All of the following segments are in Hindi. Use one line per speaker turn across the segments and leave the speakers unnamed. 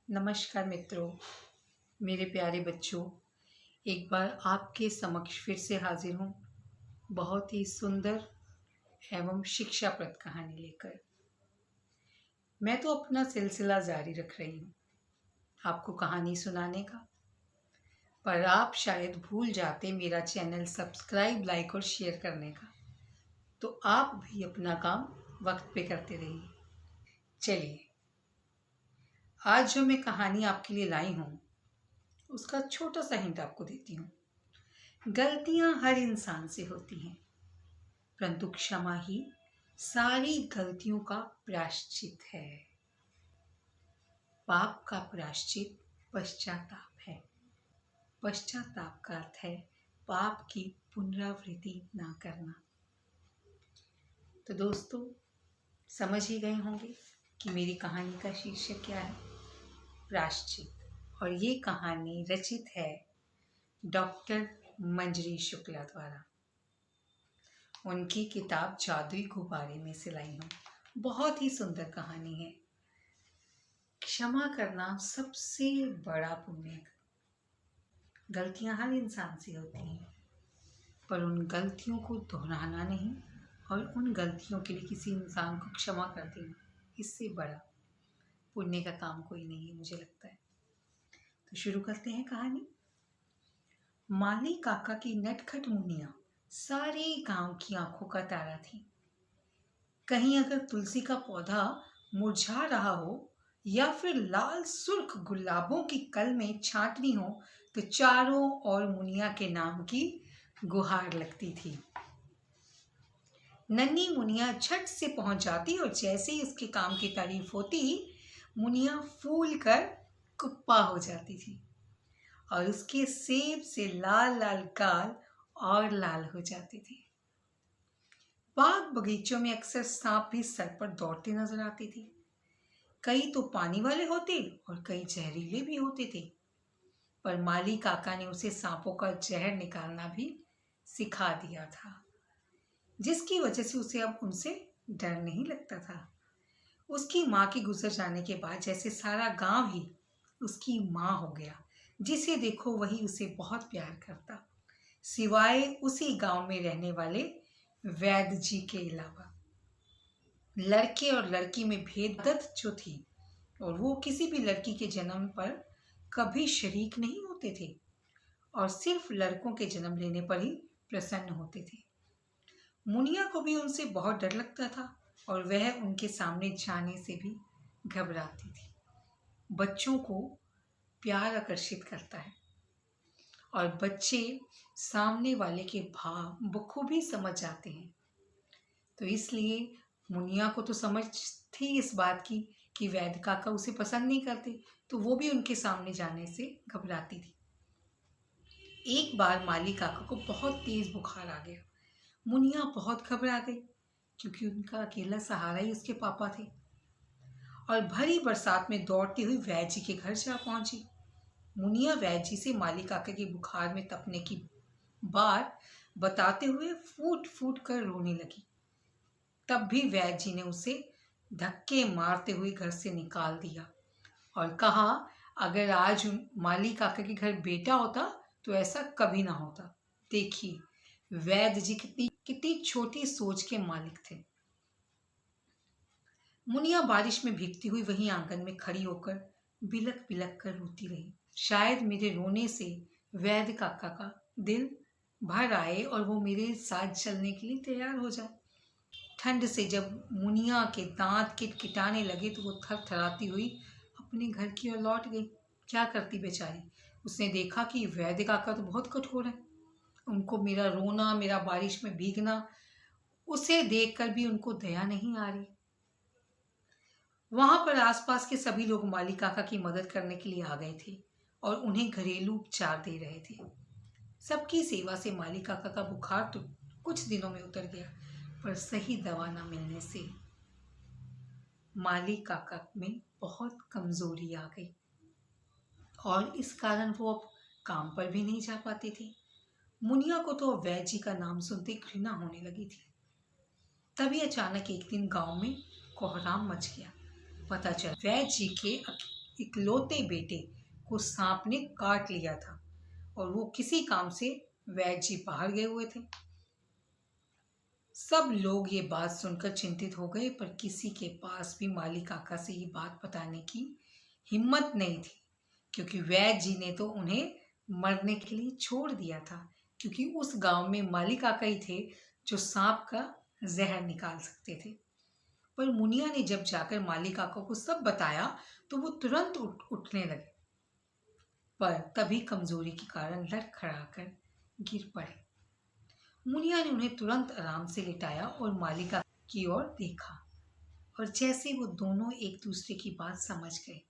नमस्कार मित्रों, मेरे प्यारे बच्चों। एक बार आपके समक्ष फिर से हाजिर हूँ बहुत ही सुंदर एवं शिक्षाप्रद कहानी लेकर। मैं तो अपना सिलसिला जारी रख रही हूँ आपको कहानी सुनाने का, पर आप शायद भूल जाते मेरा चैनल सब्सक्राइब, लाइक और शेयर करने का। तो आप भी अपना काम वक्त पे करते रहिए। चलिए, आज जो मैं कहानी आपके लिए लाई हूँ उसका छोटा सा हिंट आपको देती हूँ। गलतियां हर इंसान से होती हैं, परंतु क्षमा ही सारी गलतियों का प्रायश्चित है। पाप का प्रायश्चित पश्चाताप है। पश्चाताप का अर्थ है पाप की पुनरावृत्ति ना करना। तो दोस्तों, समझ ही गए होंगे कि मेरी कहानी का शीर्षक क्या है, प्रायश्चित। और ये कहानी रचित है डॉक्टर मंजरी शुक्ला द्वारा। उनकी किताब जादुई गुब्बारे में से लाई हूँ। बहुत ही सुंदर कहानी है। क्षमा करना सबसे बड़ा पुण्य है। गलतियां हर इंसान से होती हैं, पर उन गलतियों को दोहराना नहीं और उन गलतियों के लिए किसी इंसान को क्षमा कर देना, इससे बड़ा पुण्य का काम कोई नहीं है, मुझे लगता है। तो शुरू करते हैं कहानी। माली काका की नटखट मुनिया सारे गांव की आंखों का तारा थी। कहीं अगर तुलसी का पौधा मुरझा रहा हो या फिर लाल सुर्ख गुलाबों की कल में छाटनी हो तो चारों ओर मुनिया के नाम की गुहार लगती थी। नन्ही मुनिया झट से पहुंच जाती और जैसे ही उसके काम की तारीफ होती, मुनिया फूल कर कुप्पा हो जाती थी और उसके सेब से लाल लाल गाल और लाल हो जाती थी। बाग बगीचों में अक्सर सांप भी सर पर दौड़ते नजर आते थे। कई तो पानी वाले होते और कई जहरीले भी होते थे, पर माली काका ने उसे सांपों का जहर निकालना भी सिखा दिया था, जिसकी वजह से उसे अब उनसे डर नहीं लगता था। उसकी माँ के गुजर जाने के बाद जैसे सारा गांव ही उसकी माँ हो गया। जिसे देखो वही उसे बहुत प्यार करता, सिवाय उसी गांव में रहने वाले वैद्य जी के अलावा। लड़के और लड़की में भेदत जो थी, और वो किसी भी लड़की के जन्म पर कभी शरीक नहीं होते थे और सिर्फ लड़कों के जन्म लेने पर ही प्रसन्न होते थे। मुनिया को भी उनसे बहुत डर लगता था और वह उनके सामने जाने से भी घबराती थी। बच्चों को प्यार आकर्षित करता है और बच्चे सामने वाले के भाव बखूबी समझ जाते हैं। तो इसलिए मुनिया को तो समझ थी इस बात की कि वैद्य काका उसे पसंद नहीं करते, तो वो भी उनके सामने जाने से घबराती थी। एक बार माली काका को बहुत तेज बुखार आ गया। मुनिया बहुत घबरा गई, क्योंकि उनका अकेला सहारा ही उसके पापा थे, और भरी बरसात में दौड़ती हुई वैद्य जी के घर जा पहुंची। मुनिया वैद्य जी से माली काका के बुखार में तपने की बात बताते हुए फूट फूट कर रोने लगी। तब भी वैद्य जी ने उसे धक्के मारते हुए घर से निकाल दिया और कहा, अगर आज माली काका के घर बेटा होता तो ऐसा कभी ना होता। देखिए, वैद्य जी कितनी कितनी छोटी सोच के मालिक थे। मुनिया बारिश में भीगती हुई वहीं आंगन में खड़ी होकर बिलक बिलक कर रोती रही। शायद मेरे रोने से वैद्य काका का दिल भर आए और वो मेरे साथ चलने के लिए तैयार हो जाए। ठंड से जब मुनिया के दांत किटकिटाने लगे तो वो थरथराती हुई अपने घर की ओर लौट गई। क्या करती बेचारी। उसने देखा कि वैद्य काका तो बहुत कठोर है। उनको मेरा रोना, मेरा बारिश में भीगना, उसे देखकर भी उनको दया नहीं आ रही। वहां पर आसपास के सभी लोग माली काका की मदद करने के लिए आ गए थे और उन्हें घरेलू उपचार दे रहे थे। सबकी सेवा से माली काका का बुखार तो कुछ दिनों में उतर गया, पर सही दवा न मिलने से माली काका में बहुत कमजोरी आ गई और इस कारण वो अब काम पर भी नहीं जा पाते थे। मुनिया को तो वैद्य जी का नाम सुनते घृणा होने लगी थी। तभी अचानक एक दिन गांव में कोहराम मच गया। पता चला वैद्य जी के इकलौते बेटे को सांप ने काट लिया था और वो किसी काम से वैद्य जी बाहर गए हुए थे। सब लोग ये बात सुनकर चिंतित हो गए, पर किसी के पास भी माली काका से ये बात बताने की हिम्मत नहीं थी, क्योंकि वैद्य जी ने तो उन्हें मरने के लिए छोड़ दिया था, क्योंकि उस गांव में माली काका ही थे जो सांप का जहर निकाल सकते थे। पर मुनिया ने जब जाकर माली काका को सब बताया तो वो तुरंत उठने लगे, पर तभी कमजोरी के कारण लड़खड़ाकर गिर पड़े। मुनिया ने उन्हें तुरंत आराम से लिटाया और मालिका की ओर देखा, और जैसे वो दोनों एक दूसरे की बात समझ गए,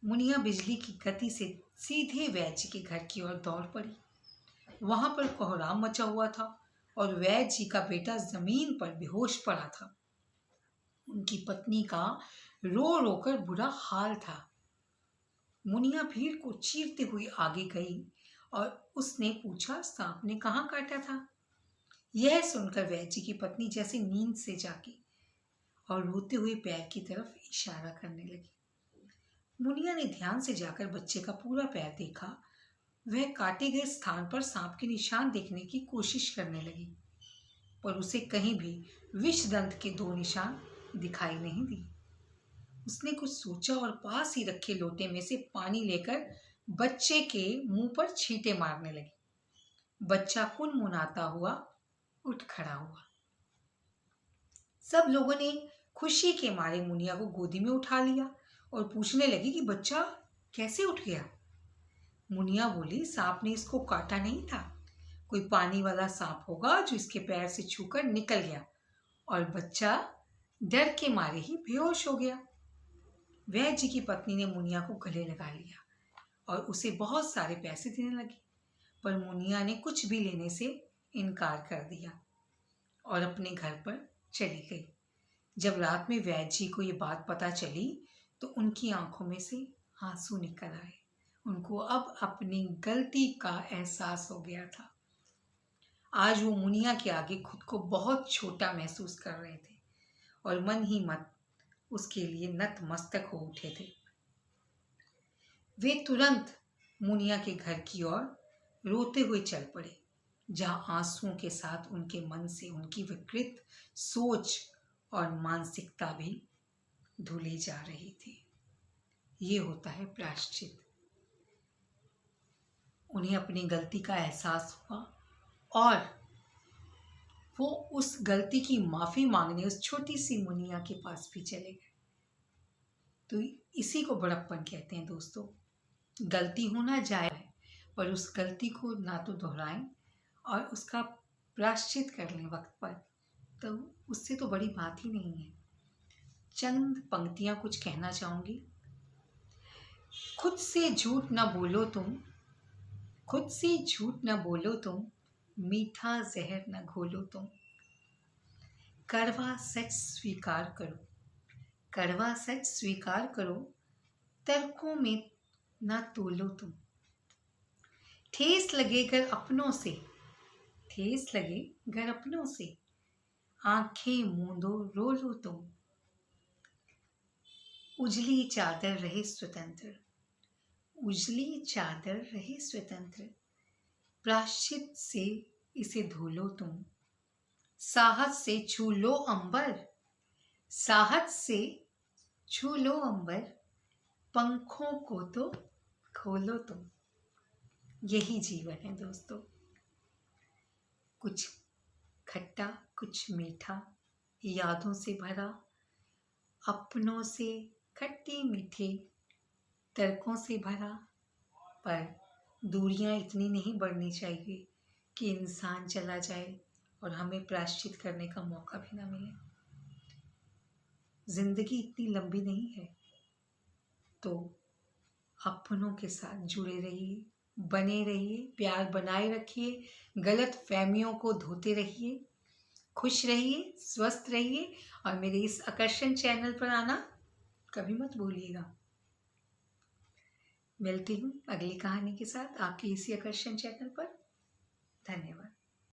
मुनिया बिजली की गति से सीधे वैद्य जी के घर की ओर दौड़ पड़ी। वहां पर कोहराम मचा हुआ था और वैद्य जी का बेटा जमीन पर बेहोश पड़ा था। उनकी पत्नी का रो रो कर बुरा हाल था। मुनिया भीड़ को चीरते हुए आगे गई और उसने पूछा, सांप ने कहाँ काटा था? यह सुनकर वैद्य जी की पत्नी जैसे नींद से जागी और रोते हुए पैर की तरफ इशारा करने लगी। मुनिया ने ध्यान से जाकर बच्चे का पूरा पैर देखा। वह काटे गए स्थान पर सांप के निशान देखने की कोशिश करने लगी, पर उसे कहीं भी विषदंत के 2 निशान दिखाई नहीं दिए। उसने कुछ सोचा और पास ही रखे लोटे में से पानी लेकर बच्चे के मुंह पर छींटे मारने लगी। बच्चा कुनमुनाता हुआ उठ खड़ा हुआ। सब लोगों ने खुशी के मारे मुनिया को गोदी में उठा लिया और पूछने लगी कि बच्चा कैसे उठ गया। मुनिया बोली, सांप ने इसको काटा नहीं था, कोई पानी वाला सांप होगा जो इसके पैर से छूकर निकल गया और बच्चा डर के मारे ही बेहोश हो गया। वैद्य जी की पत्नी ने मुनिया को गले लगा लिया और उसे बहुत सारे पैसे देने लगी, पर मुनिया ने कुछ भी लेने से इनकार कर दिया और अपने घर पर चली गई। जब रात में वैद्य जी को ये बात पता चली तो उनकी आंखों में से आंसू निकल आए। उनको अब अपनी गलती का एहसास हो गया था। आज वो मुनिया के आगे खुद को बहुत छोटा महसूस कर रहे थे और मन ही मन उसके लिए नतमस्तक हो उठे थे। वे तुरंत मुनिया के घर की ओर रोते हुए चल पड़े, जहां आंसुओं के साथ उनके मन से उनकी विकृत सोच और मानसिकता भी धुली जा रही थी। ये होता है प्रायश्चित। उन्हें अपनी गलती का एहसास हुआ और वो उस गलती की माफी मांगने उस छोटी सी मुनिया के पास भी चले गए। तो इसी को बड़प्पन कहते हैं दोस्तों। गलती होना जायज़ है, पर उस गलती को ना तो दोहराएं और उसका प्रायश्चित कर लें वक्त पर, तो उससे तो बड़ी बात ही नहीं है। चंद पंक्तियां कुछ कहना चाहूंगी। खुद से झूठ ना बोलो तुम, खुद से झूठ ना बोलो तुम, मीठा जहर न घोलो तुम। कड़वा सच स्वीकार करो, कड़वा सच स्वीकार करो, तर्कों में न तोलो तुम। ठेस लगे घर अपनों से, ठेस लगे घर अपनों से, आंखें मूंदो रो लो तुम। उजली चादर रहे स्वतंत्र, उजली चादर रहे स्वतंत्र, प्रायश्चित से इसे धो लो तुम। साहस से छू लो अंबर, साहस से छू लो अंबर, पंखों को तो खोलो तुम। यही जीवन है दोस्तों, कुछ खट्टा कुछ मीठा, यादों से भरा, अपनों से खट्टे मीठे, तर्कों से भरा। पर दूरियां इतनी नहीं बढ़नी चाहिए कि इंसान चला जाए और हमें प्रायश्चित करने का मौका भी ना मिले। जिंदगी इतनी लंबी नहीं है, तो अपनों के साथ जुड़े रहिए, बने रहिए, प्यार बनाए रखिए, गलत फहमियों को धोते रहिए, खुश रहिए, स्वस्थ रहिए और मेरे इस आकर्षण चैनल पर आना कभी मत भूलिएगा। मिलती हूँ अगली कहानी के साथ आपके इसी आकर्षण चैनल पर। धन्यवाद।